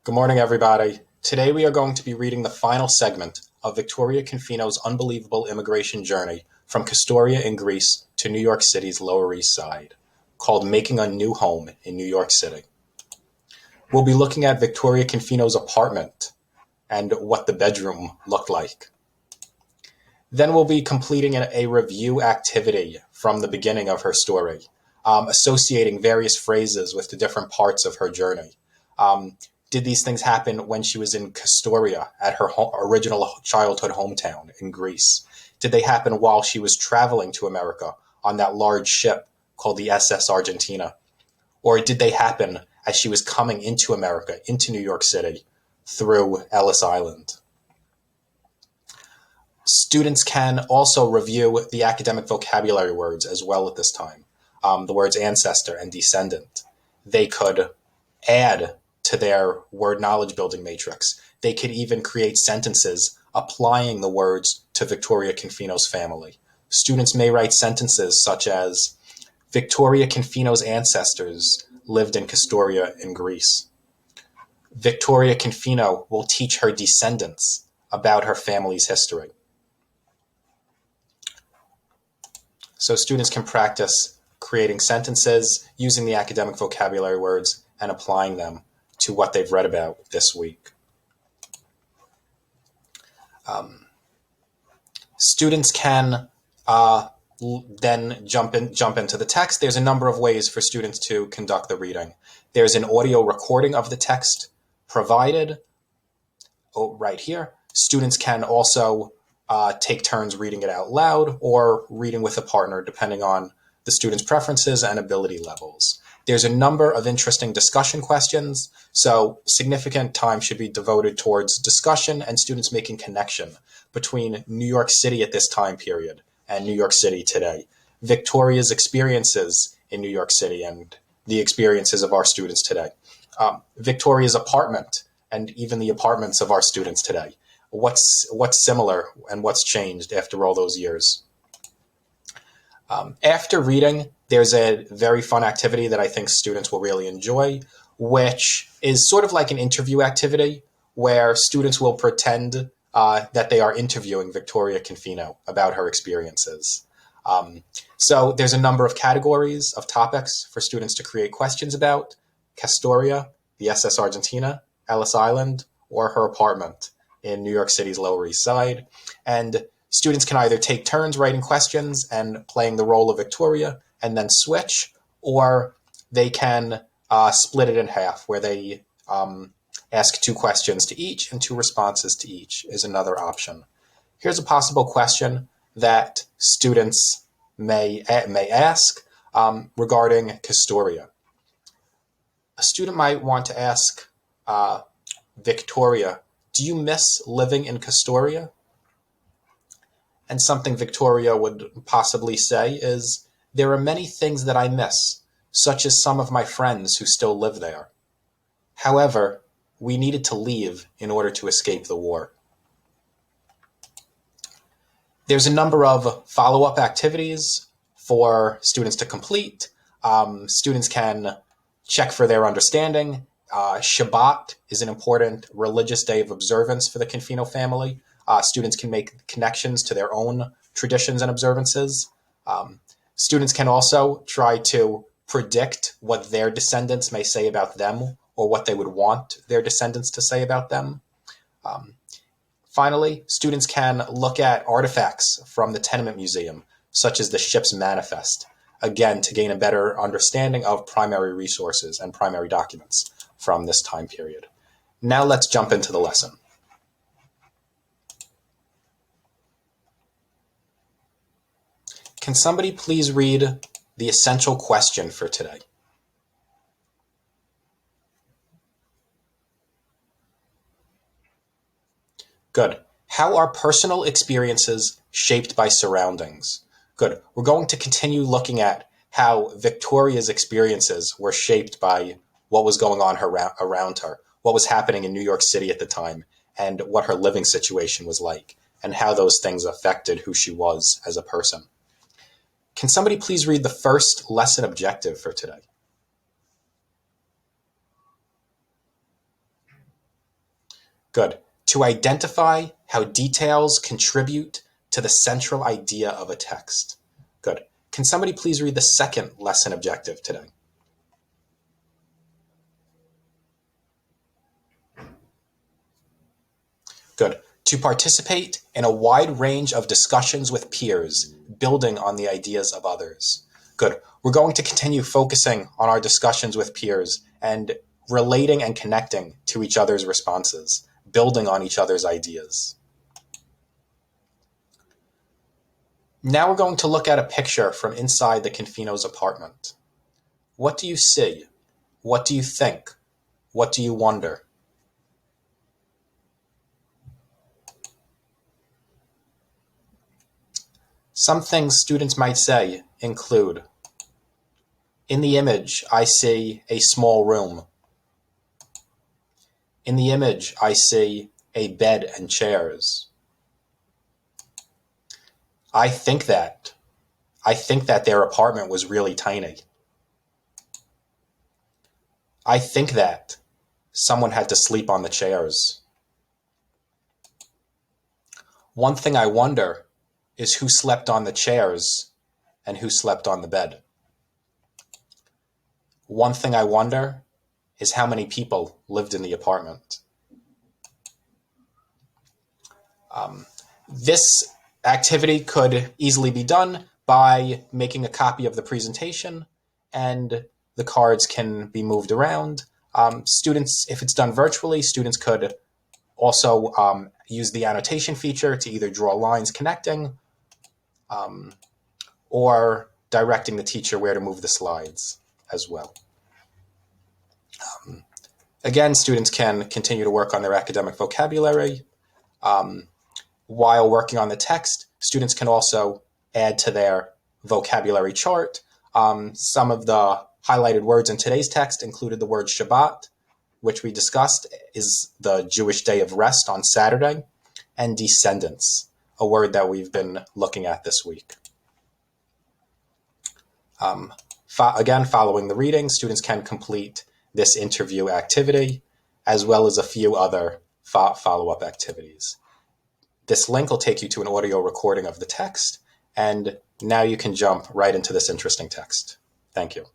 Good morning, everybody. Today we are going to be reading the final segment of Victoria Confino's unbelievable immigration journey from Castoria in Greece to New York City's Lower East Side, called Making a New Home in New York City. We'll be looking at Victoria Confino's apartment and what the bedroom looked like. Then we'll be completing a review activity from the beginning of her story, associating various phrases with the different parts of her journey. Did these things happen when she was in Castoria at her original childhood hometown in Greece? Did they happen while she was traveling to America on that large ship called the SS Argentina? Or did they happen as she was coming into America, into New York City, through Ellis Island? Students can also review the academic vocabulary words as well at this time, the words ancestor and descendant. They could add to their word knowledge building matrix. They could even create sentences applying the words to Victoria Confino's family. Students may write sentences such as, Victoria Confino's ancestors lived in Castoria in Greece. Victoria Confino will teach her descendants about her family's history. So students can practice creating sentences using the academic vocabulary words and applying them to what they've read about this week. Students can then jump into the text. There's a number of ways for students to conduct the reading. There's an audio recording of the text provided right here. Students can also take turns reading it out loud or reading with a partner, depending on the student's preferences and ability levels. There's a number of interesting discussion questions, so significant time should be devoted towards discussion and students making connection between New York City at this time period and New York City today, Victoria's experiences in New York City and the experiences of our students today, Victoria's apartment and even the apartments of our students today. What's similar and what's changed after all those years? After reading, there's a very fun activity that I think students will really enjoy, which is sort of like an interview activity where students will pretend that they are interviewing Victoria Confino about her experiences. So there's a number of categories of topics for students to create questions about: Castoria, the SS Argentina, Ellis Island, or her apartment in New York City's Lower East Side. And students can either take turns writing questions and playing the role of Victoria and then switch, or they can split it in half, where they ask 2 questions to each and 2 responses to each is another option. Here's a possible question that students may ask regarding Castoria. A student might want to ask Victoria, do you miss living in Castoria? And something Victoria would possibly say is, there are many things that I miss, such as some of my friends who still live there. However, we needed to leave in order to escape the war. There's a number of follow-up activities for students to complete. Students can check for their understanding. Shabbat is an important religious day of observance for the Confino family. Students can make connections to their own traditions and observances. Students can also try to predict what their descendants may say about them or what they would want their descendants to say about them. Finally, students can look at artifacts from the Tenement Museum, such as the ship's manifest, again, to gain a better understanding of primary resources and primary documents from this time period. Now let's jump into the lesson. Can somebody please read the essential question for today? Good. How are personal experiences shaped by surroundings? Good. We're going to continue looking at how Victoria's experiences were shaped by what was going on around her, what was happening in New York City at the time, and what her living situation was like, and how those things affected who she was as a person. Can somebody please read the first lesson objective for today? Good. To identify how details contribute to the central idea of a text. Good. Can somebody please read the second lesson objective today? Good. To participate in a wide range of discussions with peers, building on the ideas of others. Good. We're going to continue focusing on our discussions with peers and relating and connecting to each other's responses, building on each other's ideas. Now we're going to look at a picture from inside the Confino's apartment. What do you see? What do you think? What do you wonder? Some things students might say include, in the image, I see a small room. In the image, I see a bed and chairs. I think that their apartment was really tiny. I think that someone had to sleep on the chairs. One thing I wonder is who slept on the chairs and who slept on the bed. One thing I wonder is how many people lived in the apartment. This activity could easily be done by making a copy of the presentation, and the cards can be moved around. Students, if it's done virtually, students could also use the annotation feature to either draw lines connecting or directing the teacher where to move the slides as well. Again, students can continue to work on their academic vocabulary. While working on the text, students can also add to their vocabulary chart. Some of the highlighted words in today's text included the word Shabbat, which we discussed is the Jewish day of rest on Saturday, and descendants, a word that we've been looking at this week. Again, following the reading, students can complete this interview activity, as well as a few other follow-up activities. This link will take you to an audio recording of the text, and now you can jump right into this interesting text. Thank you.